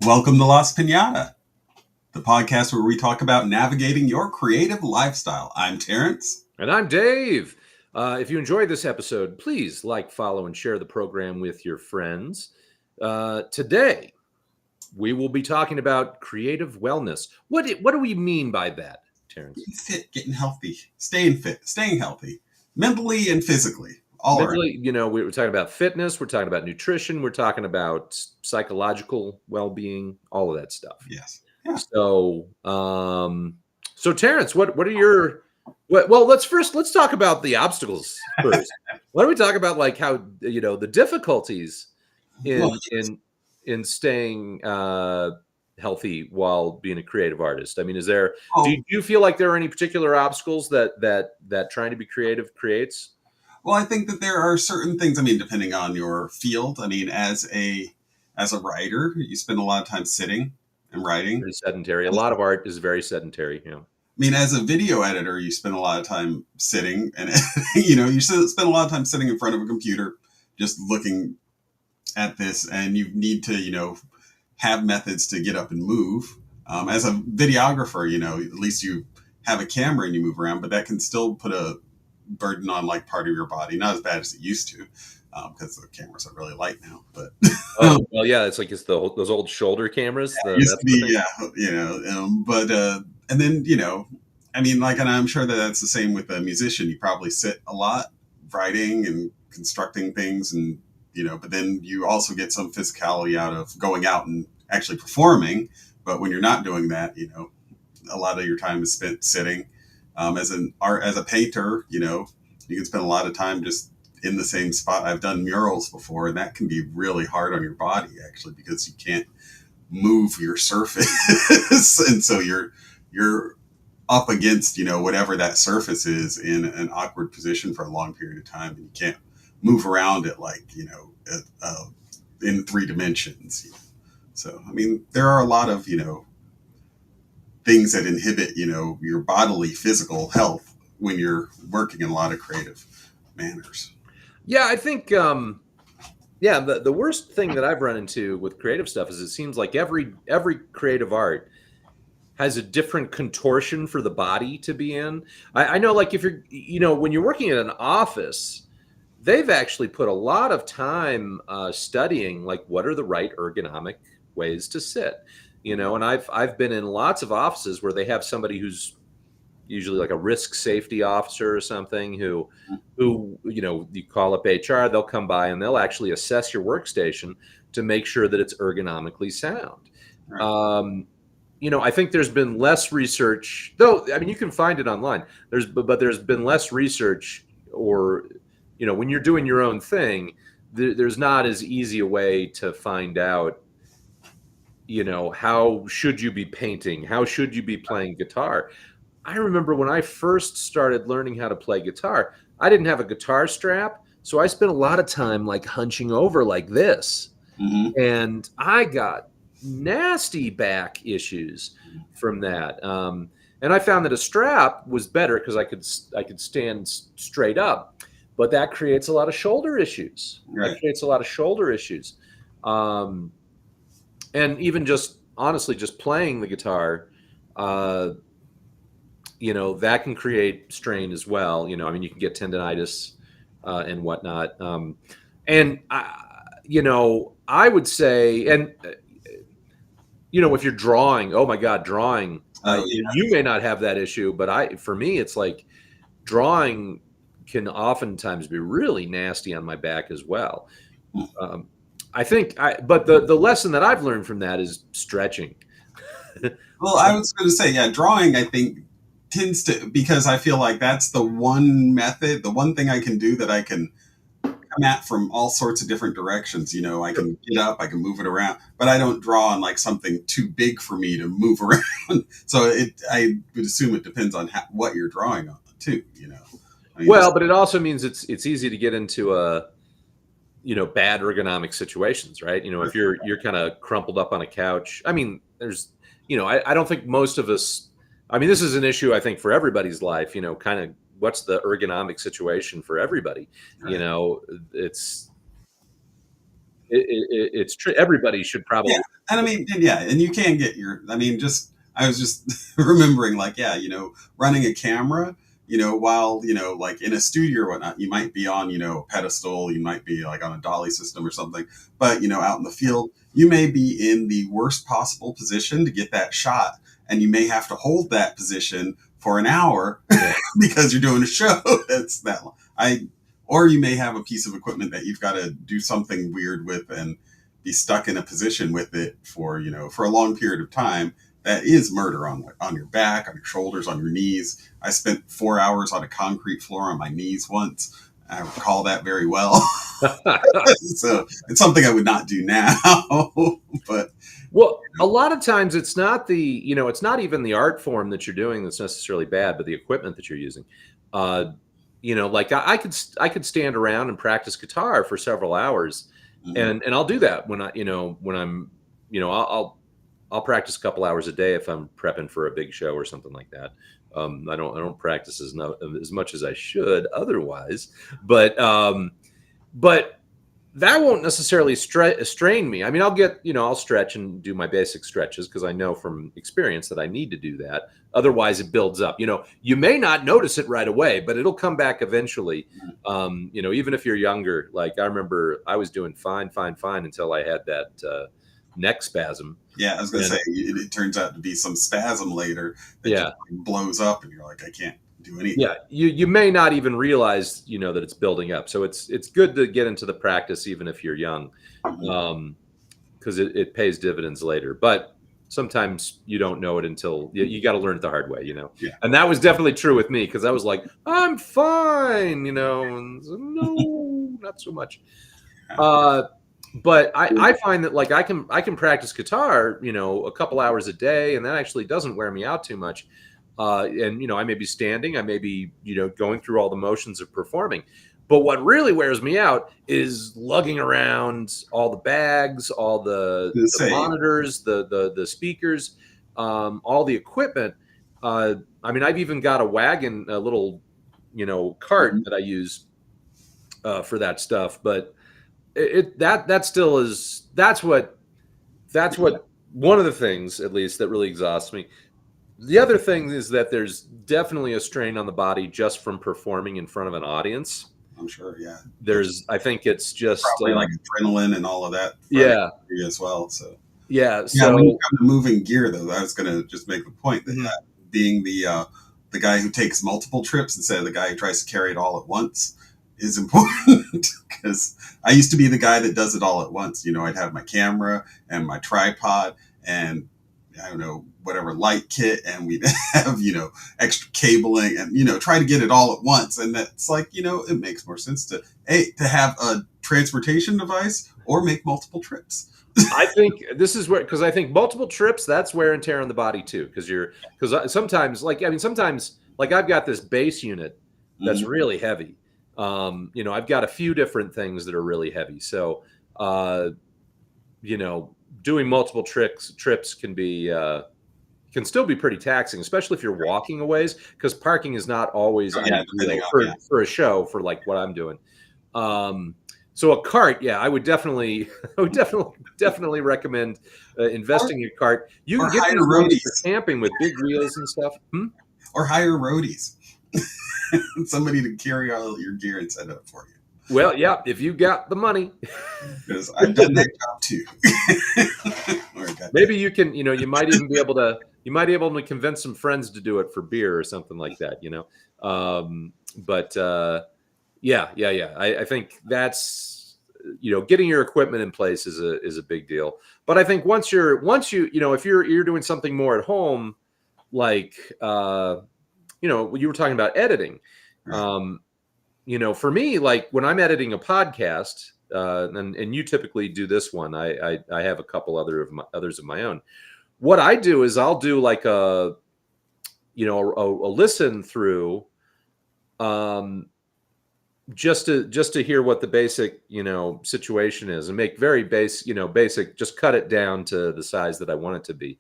Welcome to Las Piñata, the podcast where we talk about navigating your creative lifestyle. I'm Terrance. And I'm Dave. If you enjoyed this episode, please like, follow, and share the program with your friends. Today, we will be talking about creative wellness. What do we mean by that, Terrance? Getting fit, getting healthy, staying fit, staying healthy, mentally and physically. Mentally, we're talking about fitness, we're talking about nutrition, we're talking about psychological well-being, all of that stuff. Yes. Yeah. So Terrance, what are your well, let's talk about the obstacles first. Why don't we talk about like how the difficulties in staying healthy while being a creative artist? I mean, do you feel like there are any particular obstacles that trying to be creative creates? Well, I think that there are certain things, depending on your field. As a writer, you spend a lot of time sitting and writing. Very sedentary. A lot of art is very sedentary. As a video editor, you spend a lot of time sitting and, you spend a lot of time sitting in front of a computer, just looking at this, and you need to, have methods to get up and move. As a videographer, at least you have a camera and you move around, but that can still put a burden on like part of your body. Not as bad as it used to, because the cameras are really light now. But well, yeah, it's those old shoulder cameras. Used to be, but and then and I'm sure that's the same with a musician. You probably sit a lot, writing and constructing things, and but then you also get some physicality out of going out and actually performing. But when you're not doing that, a lot of your time is spent sitting. As a painter, you can spend a lot of time just in the same spot. I've done murals before, and that can be really hard on your body actually, because you can't move your surface. And so you're up against, whatever that surface is in an awkward position for a long period of time, and you can't move around it like, in 3 dimensions. So, there are a lot of, things that inhibit, your bodily physical health when you're working in a lot of creative manners. Yeah, I think, the worst thing that I've run into with creative stuff is it seems like every creative art has a different contortion for the body to be in. I know, like if you're, when you're working in an office, they've actually put a lot of time studying like what are the right ergonomic ways to sit. And I've been in lots of offices where they have somebody who's usually like a risk safety officer or something who you call up HR, they'll come by and they'll actually assess your workstation to make sure that it's ergonomically sound. Right. I think there's been less research, though. You can find it online. But there's been less research, or when you're doing your own thing, there's not as easy a way to find out. How should you be painting? How should you be playing guitar? I remember when I first started learning how to play guitar, I didn't have a guitar strap. So I spent a lot of time like hunching over like this. Mm-hmm. And I got nasty back issues from that. And I found that a strap was better because I could stand straight up. But that creates a lot of shoulder issues. Right. And even just honestly, just playing the guitar, that can create strain as well. You can get tendonitis and whatnot. And I would say, and if you're drawing, oh my God, drawing, you may not have that issue, but for me, it's like drawing can oftentimes be really nasty on my back as well. But the lesson that I've learned from that is stretching. Well, I was going to say, drawing, I think tends to, because I feel like that's the one method, the one thing I can do that I can come at from all sorts of different directions. I can get up, I can move it around, but I don't draw on like something too big for me to move around. So I would assume it depends on what you're drawing on too, but it also means it's easy to get into bad ergonomic situations, right? If you're kind of crumpled up on a couch, there's, I don't think most of us, this is an issue, I think, for everybody's life, kind of what's the ergonomic situation for everybody? Right. it's true. Everybody should Yeah, probably. and I mean, and yeah, and you can get your. I mean, just I was just remembering, like, yeah, running a camera, while like in a studio or whatnot, you might be on a pedestal, you might be like on a dolly system or something, but out in the field, you may be in the worst possible position to get that shot, and you may have to hold that position for an hour Yeah. because you're doing a show that's that long. Or you may have a piece of equipment that you've got to do something weird with and be stuck in a position with it for a long period of time. That is murder on your back, on your shoulders, on your knees. I spent 4 hours on a concrete floor on my knees once. I recall that very well. So it's something I would not do now. But Well, a lot of times it's not it's not even the art form that you're doing that's necessarily bad, but the equipment that you're using. Uh, like I could stand around and practice guitar for several hours, mhm, and I'll do that when I'm, I'll practice a couple hours a day if I'm prepping for a big show or something like that. I don't practice as much as I should otherwise, but that won't necessarily strain me. I mean, I'll stretch and do my basic stretches because I know from experience that I need to do that. Otherwise, it builds up. You may not notice it right away, but it'll come back eventually. mhm. Even if you're younger, like I remember I was doing fine until I had that neck spasm. Yeah, I was gonna And say it turns out to be some spasm later that just yeah, blows up, and you're like, I can't do anything. yeah, you may not even realize, that it's building up. So it's good to get into the practice even if you're young. Mhm. Because it pays dividends later. But sometimes you don't know it until you got to learn it the hard way. Yeah. And that was definitely true with me because I was like, I'm fine, and so, no, not so much. Uh, but I find that like I can practice guitar, a couple hours a day, and that actually doesn't wear me out too much. And I may be standing, I may be going through all the motions of performing. But what really wears me out is lugging around all the bags, all To the say, monitors, the speakers, all the equipment. I mean, I've even got a wagon, a little cart mhm. that I use for that stuff. But that still is that's what one of the things at least that really exhausts me. The other thing is that there's definitely a strain on the body just from performing in front of an audience. I'm sure, yeah. There's I think it's just probably like adrenaline and all of that running yeah, through you as well. So yeah. yeah, when you So come to moving gear, though, I was gonna just make the point that mhm. being the guy who takes multiple trips instead of the guy who tries to carry it all at once is important because I used to be the guy that does it all at once. I'd have my camera and my tripod and I don't know whatever light kit, and we'd have extra cabling and try to get it all at once. And that's like it makes more sense to have a transportation device or make multiple trips. I think this is where, because I think multiple trips, that's wear and tear on the body too. Because sometimes, like, I mean, sometimes, like, I've got this base unit that's Mhm. really heavy. I've got a few different things that are really heavy. So, uh, you know, doing multiple trips can still be pretty taxing, especially if you're walking a ways, because parking is not always Oh, yeah, depending ideal on for a show for like what I'm doing. Um, so a cart, yeah, I would definitely, I would definitely recommend or investing in a cart. You or can get hire these ones for roadies camping with big wheels and stuff. Hmm? or hire roadies. Somebody to carry all your gear and set it up for you. Well, yeah, if you got the money, Because I've done that job too. Or I got that. maybe you might be able to convince some friends to do it for beer or something like that. But yeah. I think that's getting your equipment in place is a big deal. But I think once you if you're doing something more at home, like you were talking about editing. Right. Um, for me, like when I'm editing a podcast, and you typically do this one, I have a couple others of my own. What I do is I'll do like a listen through, um, just to hear what the basic situation is, and make very basic, just cut it down to the size that I want it to be.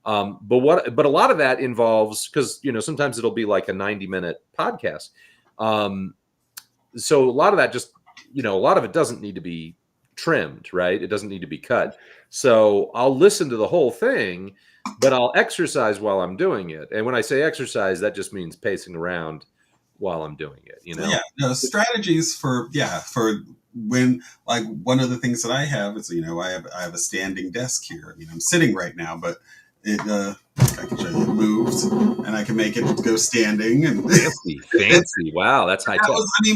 But a lot of that involves, because sometimes it'll be like a 90-minute podcast. So a lot of that just a lot of it doesn't need to be trimmed, right? It doesn't need to be cut. So I'll listen to the whole thing, but I'll exercise while I'm doing it. And when I say exercise, that just means pacing around while I'm doing it, you know? Yeah, no, strategies for when, like, one of the things that I have is, I have a standing desk here. I mean, I'm sitting right now, but it I can show you, it moves, and I can make it go standing, and Fancy, fancy. Wow, that's high tech.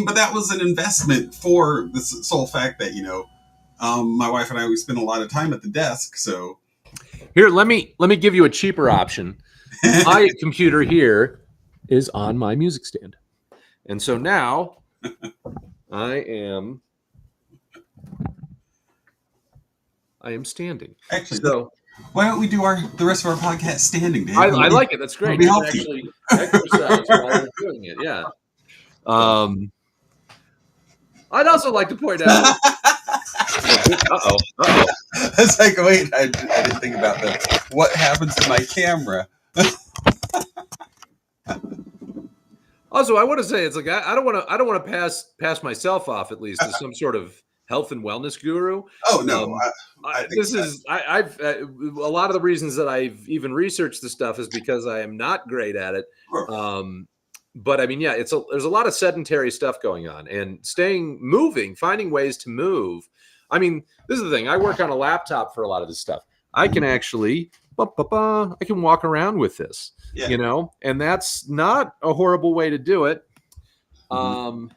but that was an investment for the sole fact that my wife and I, we spend a lot of time at the desk, so Here, let me give you a cheaper option. My computer here is on my music stand. And so now I am standing. actually, So why don't we do the rest of our podcast standing, Dave? I like it. That's great. Be You can healthy. actually exercise while you're doing it. Yeah. I'd also like to point out. Uh-oh. It's like, wait, I didn't think about that. What happens to my camera? Also, I want to say, it's like I don't want to pass myself off, at least, as some sort of health and wellness guru. Oh no, I've a lot of the reasons that I've even researched this stuff is because I am not great at it. But I mean, yeah, there's a lot of sedentary stuff going on, and moving, finding ways to move. I mean, this is the thing. I work on a laptop for a lot of this stuff. I can actually, I can walk around with this, and that's not a horrible way to do it. I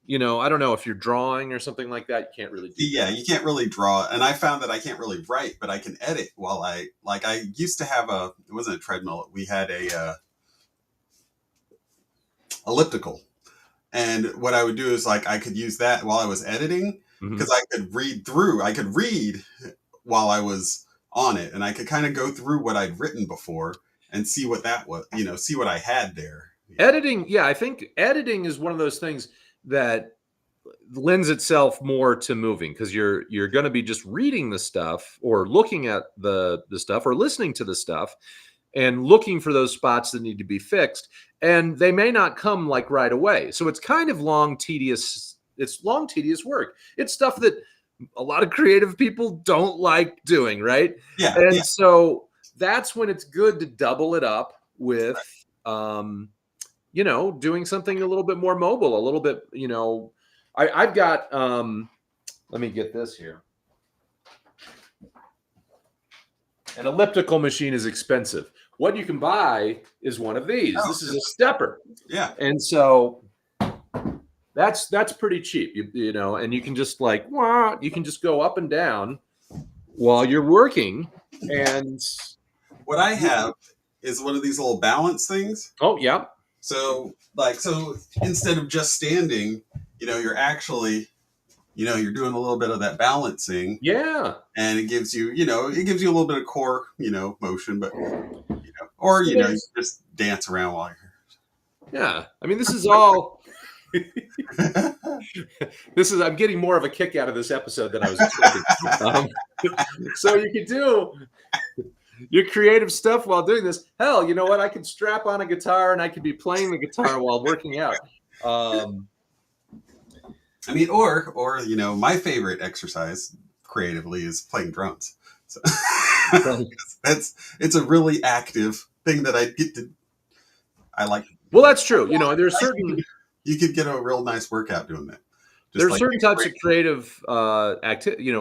don't know if you're drawing or something like that. You can't really do that. You can't really draw. And I found that I can't really write, but I can edit while I used to have it wasn't a treadmill. We had a elliptical. And what I would do is I could use that while I was editing, because I could read while I was on it. And I could kind of go through what I'd written before and see what that was, see what I had there. Editing. Yeah. I think editing is one of those things that lends itself more to moving, because you're going to be just reading the stuff or looking at the stuff or listening to the stuff and looking for those spots that need to be fixed, and they may not come right away. So it's kind of long, tedious work. It's stuff that a lot of creative people don't like doing, right? Yeah. And so that's when it's good to double it up with doing something a little bit more mobile, a little bit, I've got, let me get this here. An elliptical machine is expensive. What you can buy is one of these. This is a stepper. Yeah. And so that's pretty cheap, and you can just you can just go up and down while you're working. And what I have is one of these little balance things. Oh, yeah. So instead of just standing, you're actually, you're doing a little bit of that balancing. Yeah. And it gives you, a little bit of core, motion, but, or, you just dance around while you're here. Yeah. I mean, this is all, I'm getting more of a kick out of this episode than I was expecting. So you could do your creative stuff while doing this. Hell, you know what? I could strap on a guitar and I could be playing the guitar while working out. I mean, or my favorite exercise creatively is playing drums. So it's a really active thing that I like. Well, that's true. There's certain you could get a real nice workout doing that. There's certain types of creative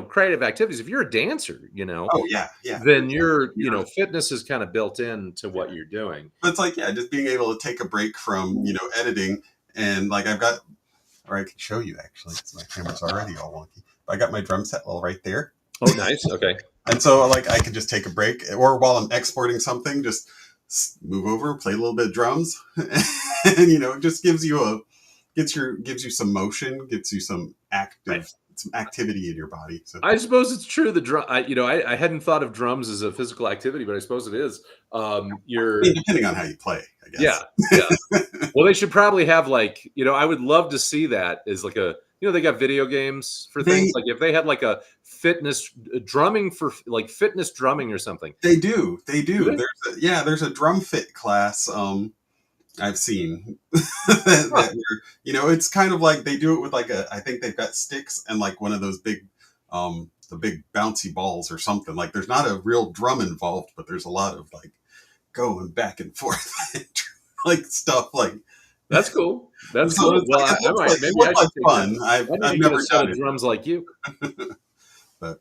creative activities. If you're a dancer, oh yeah, then your fitness is kind of built into what you're doing. But it's just being able to take a break from editing, and I've got, or I can show you actually, because my camera's already all wonky. But I got my drum set right there. Oh, nice. Okay. And so I can just take a break, or while I'm exporting something, just move over, play a little bit of drums, and it just gives you some motion, gets you some activity in your body. So I suppose it's true. The drum, I hadn't thought of drums as a physical activity, but I suppose it is. Depending on how you play, I guess. Yeah. Well, they should probably have I would love to see that as they got video games for things. If they had a fitness drumming for fitness drumming or something. They do. There's a drum fit class. I've seen that it's kind of like they do it with like I think they've got sticks and like one of those big, the big bouncy balls or something. Like there's not a real drum involved, but there's a lot of like going back and forth, like stuff like. That's cool. That's So cool. it's Well, like it I looks might, like it maybe I looks like should take fun. I need I've to get a never set done of it, drums like you. but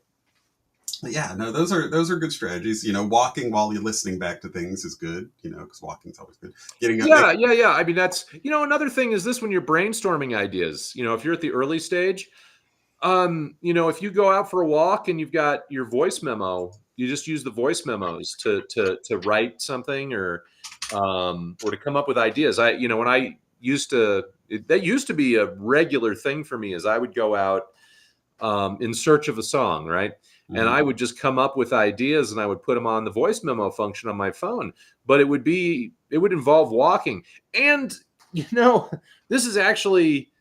yeah, no, those are good strategies. Walking while you're listening back to things is good. Because walking's always good. Getting up, Yeah, yeah, yeah. I mean, that's, another thing is this when you're brainstorming ideas, if you're at the early stage, if you go out for a walk and you've got your voice memo, you just use the voice memos to write something or to come up with ideas. When I used to, that used to be a regular thing for me is I would go out in search of a song, right? And mhm. I would just come up with ideas and I would put them on the voice memo function on my phone. But it would involve walking. And, you know, this is actually,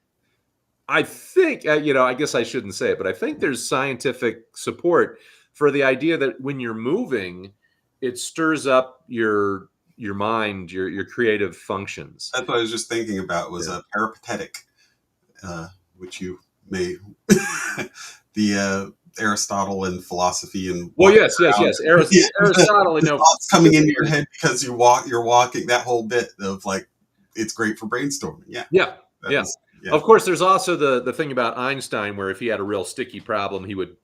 I think, I guess I shouldn't say it, but I think there's scientific support for the idea that when you're moving, it stirs up your mind, your creative functions. That's what I was just thinking about was Yeah. a peripatetic, which you may the Aristotle and philosophy and Well, walking yes, yes, around. yes. Yeah, Aristotle, I the know thoughts coming into your specifically. head because you're walking. That whole bit of like, it's great for brainstorming. Yeah, Yeah, that yeah. was yeah. Of course, there's also the thing about Einstein where if he had a real sticky problem, he would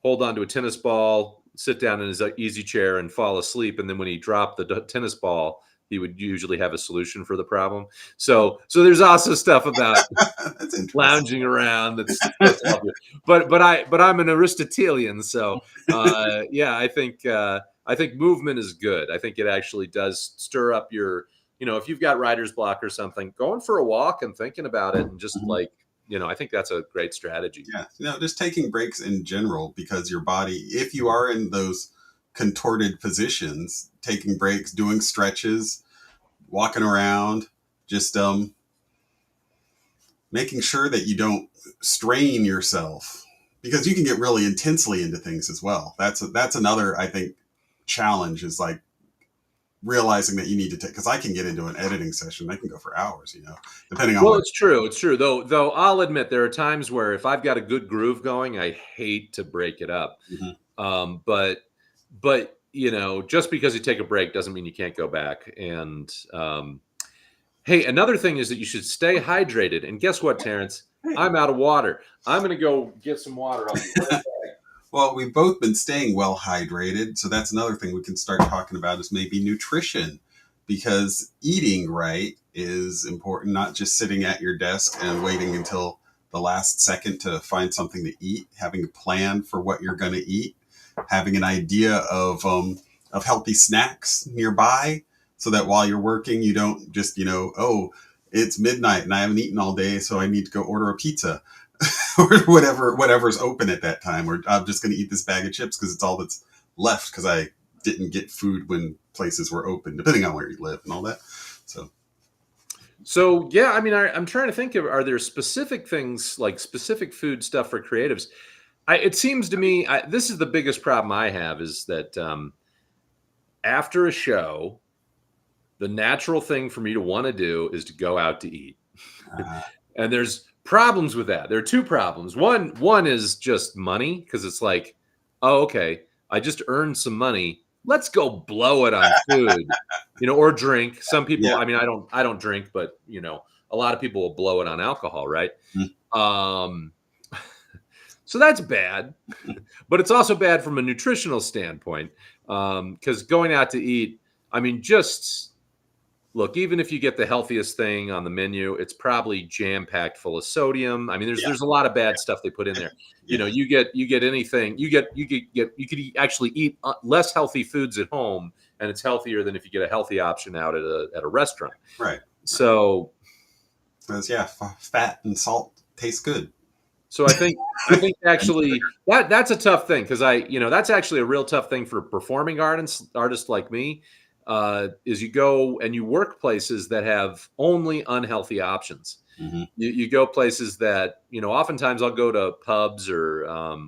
hold on to a tennis ball, sit down in his easy chair, and fall asleep. And then when he dropped the tennis ball, he would usually have a solution for the problem. So there's also stuff about That's interesting. lounging around that's supposed to help you. But I'm an Aristotelian, so yeah, I think movement is good. I think it actually does stir up your, if you've got writer's block or something, going for a walk and thinking about it and just Mhm. like, I think that's a great strategy. Yeah, just taking breaks in general because your body, if you are in those contorted positions, taking breaks, doing stretches, walking around, just making sure that you don't strain yourself because you can get really intensely into things as well. That's another I think challenge is like realizing that you need to take because I can get into an editing session. I can go for hours, depending on Well, what. it's true. It's true. Though I'll admit there are times where if I've got a good groove going, I hate to break it up. Mhm. But just because you take a break doesn't mean you can't go back. And hey, another thing is that you should stay hydrated. And guess what, Terrence? Hey. I'm out of water. I'm going to go get some water. I'll be right back. Well, we've both been staying well hydrated, so that's another thing we can start talking about is maybe nutrition because eating right is important, not just sitting at your desk and waiting until the last second to find something to eat, having a plan for what you're going to eat, having an idea of healthy snacks nearby so that while you're working, you don't just, oh, it's midnight and I haven't eaten all day, so I need to go order a pizza or whatever's open at that time, or I'm just going to eat this bag of chips because it's all that's left because I didn't get food when places were open, depending on where you live and all that. So So yeah, I mean, I'm trying to think of are there specific things like specific food stuff for creatives? It seems to me this is the biggest problem I have is that after a show, the natural thing for me to want to do is to go out to eat. uh, And there's problems with that. There are two problems. One is just money because it's like, oh, okay, I just earned some money. Let's go blow it on food, or drink. Some people, yeah. I mean, I don't drink, but a lot of people will blow it on alcohol, right? Um, so that's bad, but it's also bad from a nutritional standpoint because going out to eat, I mean, just look, even if you get the healthiest thing on the menu, it's probably jam packed full of sodium. I mean, there's Yeah, there's a lot of bad stuff they put in there. yeah, You get anything, you could actually eat less healthy foods at home, and it's healthier than if you get a healthy option out at a restaurant. right. So Because yeah, fat and salt taste good. So I think actually that's a tough thing because that's actually a real tough thing for performing artists like me is you go and you work places that have only unhealthy options. Hmm. You go places that oftentimes I'll go to pubs or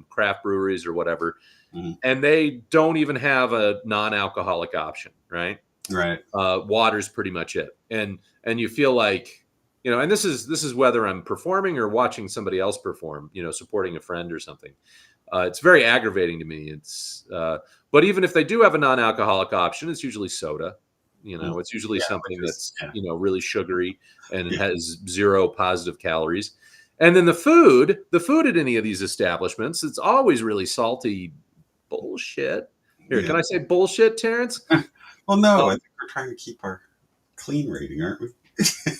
craft breweries or whatever, Hmm. and they don't even have a non-alcoholic option, right? Right. Water's pretty much it. And you feel like, and this is whether I'm performing or watching somebody else perform, supporting a friend or something. It's very aggravating to me. But even if they do have a non-alcoholic option, it's usually soda. Mm. It's usually Yeah, something which is that's, yeah, really sugary and yeah, has zero positive calories. And then the food at any of these establishments, it's always really salty bullshit. Here, yeah. can I say bullshit, Terrance? Well, no, I Um, think we're trying to keep our clean rating, aren't we?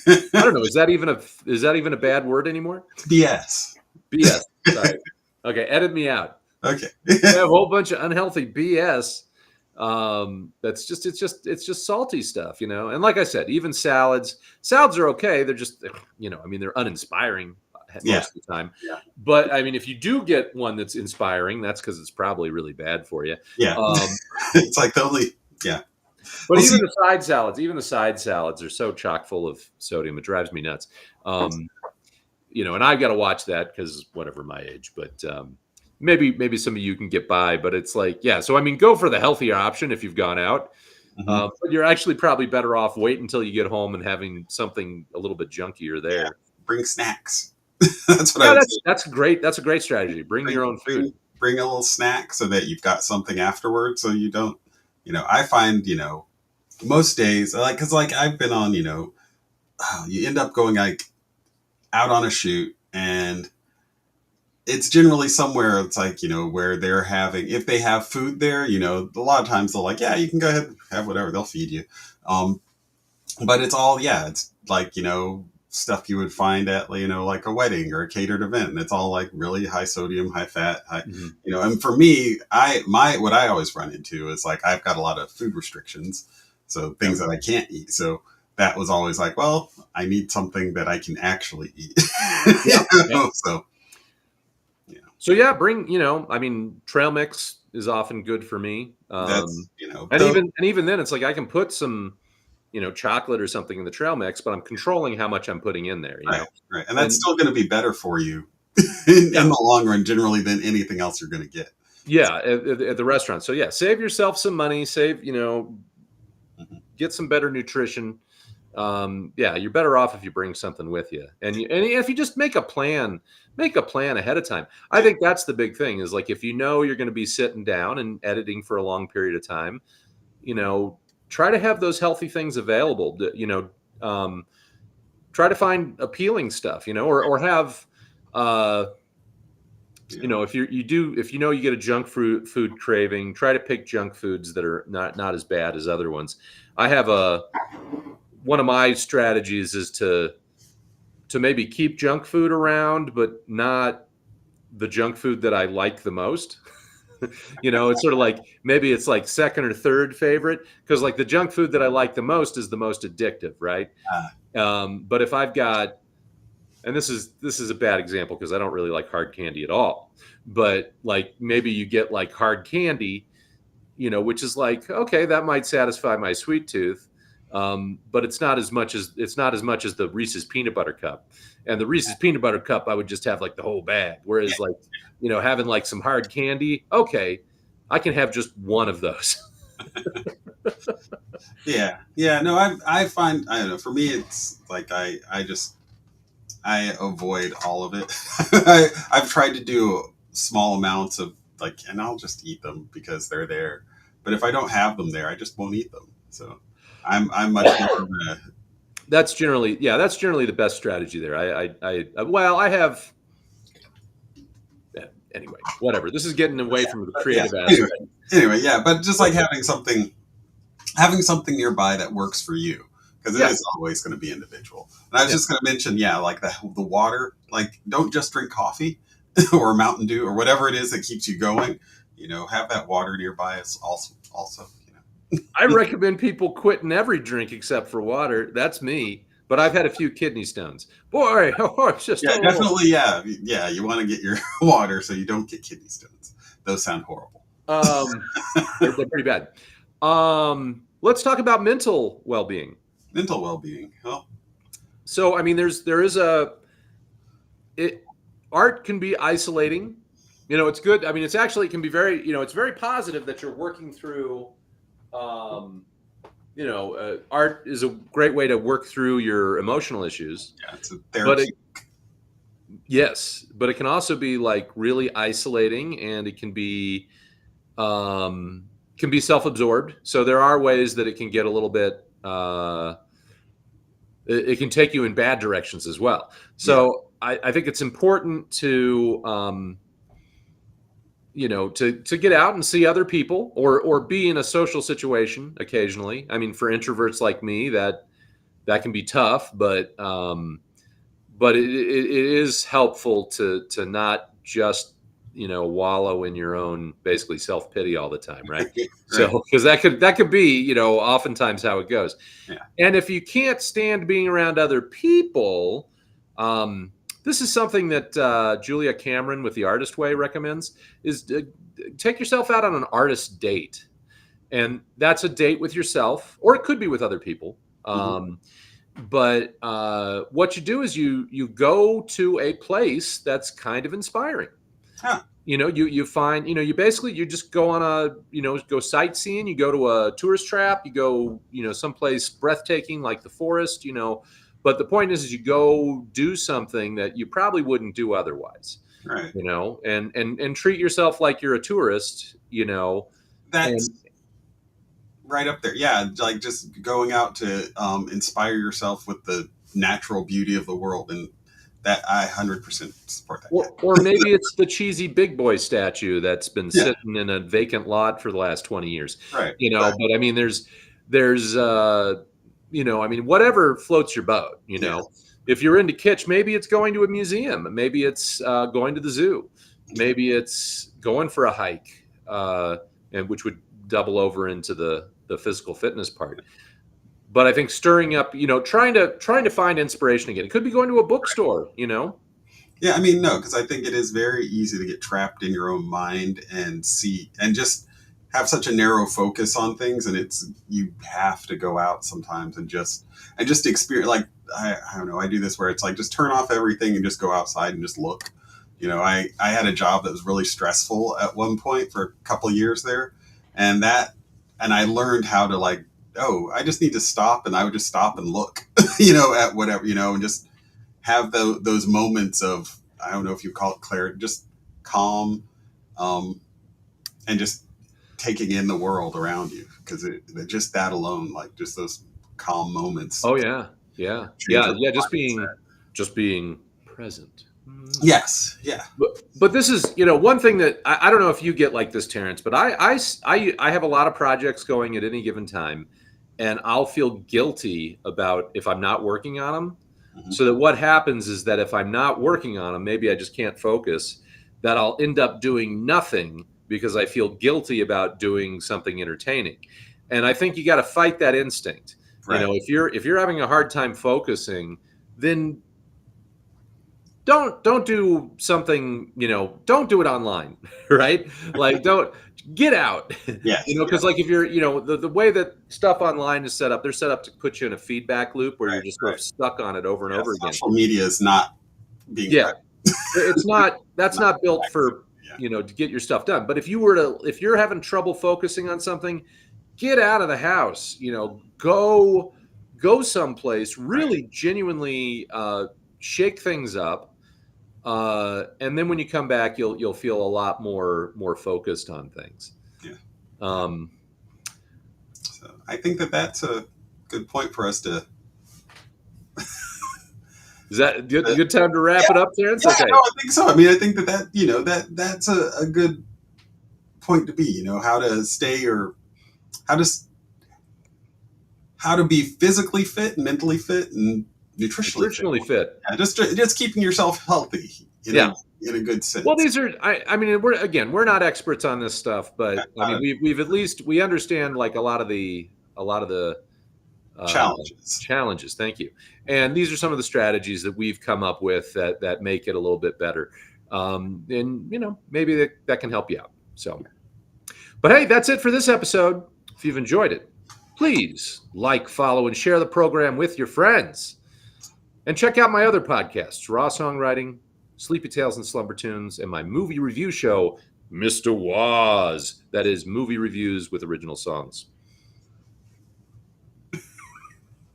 I don't know. Is that even a bad word anymore? It's BS. BS. Sorry. Okay, edit me out. Okay. We have a whole bunch of unhealthy BS. That's just it's just salty stuff, And like I said, even salads are okay. They're just they're uninspiring Yeah, most of the time. yeah, But I mean, if you do get one that's inspiring, that's because it's probably really bad for you. yeah. Um, It's like the only yeah. but Well, even see, the side salads are so chock full of sodium, it drives me nuts. Um, and I've got to watch that because whatever my age, but maybe some of you can get by, but it's like, yeah. So I mean, go for the healthier option if you've gone out, mhm, but you're actually probably better off waiting until you get home and having something a little bit junkier yeah. there. Bring snacks. That's what I Yeah, would that's say. that's great. That's a great strategy. Bring Bring, your own food. bring, bring a little snack so that you've got something afterwards, so you don't. I find most days like because like I've been on you end up going like out on a shoot and it's generally somewhere it's like where they're having if they have food there a lot of times they'll like yeah you can go ahead and have whatever they'll feed you um but it's all yeah it's like stuff you would find at like a wedding or a catered event and it's all like really high sodium high fat high Mhm. and for me what I always run into is like I've got a lot of food restrictions so Yep. things that I can't eat so that was always like well I need something that I can actually eat Yeah. Yeah. so yeah So yeah, I mean, trail mix is often good for me. that's And though even then, it's like I can put some, chocolate or something in the trail mix, but I'm controlling how much I'm putting in there. right right and that's And still going to be better for you yeah, in the long run generally than anything else you're going to get so, yeah, at the restaurant. So yeah, save yourself some money. mhm. Get some better nutrition. Yeah, you're better off if you bring something with you, and if you just make a plan ahead of time. I Yeah. think that's the big thing. Is like if you're going to be sitting down and editing for a long period of time, you know, try to have those healthy things available. Um, try to find appealing stuff, or have. Uh, Yeah. if you get a junk food craving, try to pick junk foods that are not as bad as other ones. I have one of my strategies is to maybe keep junk food around, but not the junk food that I like the most. It's sort of like maybe it's like second or third favorite because like the junk food that I like the most is the most addictive, right? Uh, But if I've got, and this is a bad example because I don't really like hard candy at all, but like maybe you get like hard candy, which is like okay, that might satisfy my sweet tooth, but it's not as much as the Reese's peanut butter cup, and the Reese's peanut butter cup I would just have like the whole bag, yeah. whereas like having like some hard candy, okay, I can have just one of those. Yeah. Yeah. No, I find, I don't know, for me, it's like I avoid all of it. I've tried to do small amounts of like, and I'll just eat them because they're there. But if I don't have them there, I just won't eat them. So I'm much more of a, That's generally the best strategy there. Well, I have. Anyway, whatever. This is getting away yeah. from the But yeah. creative Anyway, aspect. anyway, yeah. But just like having something nearby that works for you because it Yeah, is always going to be individual. And I was yeah. just going to mention, yeah, like the water, like don't just drink coffee or Mountain Dew or whatever it is that keeps you going. Have that water nearby. Is also. I recommend people quitting every drink except for water. That's me. But I've had a few kidney stones. Boy, it's just Yeah, oh. definitely. Yeah, yeah. You want to get your water so you don't get kidney stones. Those sound horrible. Um, they're pretty bad. Let's talk about mental well-being. Mental well-being. Well, So, I mean, there is it. Art can be isolating. It's good. I mean, it can be very, it's very positive that you're working through, um, art is a great way to work through your emotional issues. Yeah, it's a But therapy. yes, but it can also be like really isolating, and it can be self-absorbed. So there are ways that it can get a little bit. It can take you in bad directions as well. Yeah, So I think it's important to to get out and see other people, or be in a social situation occasionally. I mean, for introverts like me, that can be tough, but it is helpful to not just wallow in your own basically self-pity all the time, right? right. So because that could be oftentimes how it goes. Yeah. And if you can't stand being around other people, um, this is something that Julia Cameron with the Artist Way recommends: is take yourself out on an artist date. And that's a date with yourself, or it could be with other people. Hmm. But what you do is you go to a place that's kind of inspiring. Huh. You find, you basically, you just go on a, go sightseeing. You go to a tourist trap. You go, someplace breathtaking like the forest. But the point is you go do something that you probably wouldn't do otherwise. Right. And treat yourself like you're a tourist. That's And right up there. Yeah, like just going out to inspire yourself with the natural beauty of the world, and that I 100% support that. or maybe it's the cheesy big boy statue that's been Yeah, sitting in a vacant lot for the last 20 years. right. But I mean, there's I mean, whatever floats your boat. Yeah, If you're into kitsch, maybe it's going to a museum, maybe it's going to the zoo, maybe it's going for a hike, and which would double over into the physical fitness part. But I think stirring up, trying to find inspiration again. It could be going to a bookstore. yeah. I mean, no, because I think it is very easy to get trapped in your own mind and see and just have such a narrow focus on things, and it's you have to go out sometimes and just experience. Like I don't know, I do this where it's like just turn off everything and just go outside and just look. I had a job that was really stressful at one point for a couple of years there, and I learned how to like, oh, I just need to stop, and I would just stop and look, at whatever, and just have those moments of, I don't know if you call it clarity, just calm, um, and just taking in the world around you, because just that alone, like just those calm moments, Oh yeah, yeah, change yeah, your yeah. mindset. Just being present. Mm. Yes, yeah, But this is, one thing that I don't know if you get like this, Terrence, but I have a lot of projects going at any given time, and I'll feel guilty about if I'm not working on them. hmm, So that what happens is that if I'm not working on them, maybe I just can't focus. That I'll end up doing nothing because I feel guilty about doing something entertaining. And I think you got to fight that instinct. right, If you're having a hard time focusing, then don't do something, don't do it online. Right? Like, don't get out. yes, yeah, Because like if you're, the way that stuff online is set up, they're set up to put you in a feedback loop where you're right, just sort right, of stuck on it over and yeah. over again. Social media is not being Yeah, present, it's not, that's not not built practicing. for, Yeah, to get your stuff done. But if you're having trouble focusing on something, get out of the house. Go someplace, right, really genuinely shake things up, and then when you come back, you'll feel a lot more focused on things. yeah. Um, So I think that's a good point for us to. is that a good time to Yeah, wrap it up, Terrence? yeah, Okay. no, I think so. I mean, I think that's a good point to be. How to stay or how to how to be physically fit, mentally fit, and nutritionally fit. Nutritionally fit. Yeah, just keeping yourself healthy Yeah. in a good Well, sense. these are, I mean, we're not experts on this stuff, but I mean, we've at least, we understand like a lot of the uh, Challenges. challenges. Thank you. And these are some of the strategies that we've come up with that make it a little bit better. And maybe that can help you out. So, but hey, that's it for this episode. If you've enjoyed it, please like, follow, and share the program with your friends. And check out my other podcasts, Raw Songwriting, Sleepy Tales and Slumber Tunes, and my movie review show, Mr. Waz. That is movie reviews with original songs.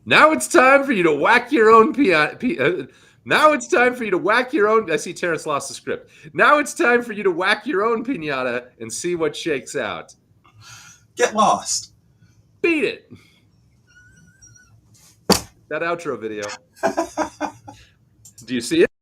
Now it's time for you to whack your own piñata. Now it's time for you to whack your own. I see Terrance lost the script. Now it's time for you to whack your own piñata and see what shakes out. Get lost. Beat it. That outro video. Do you see it?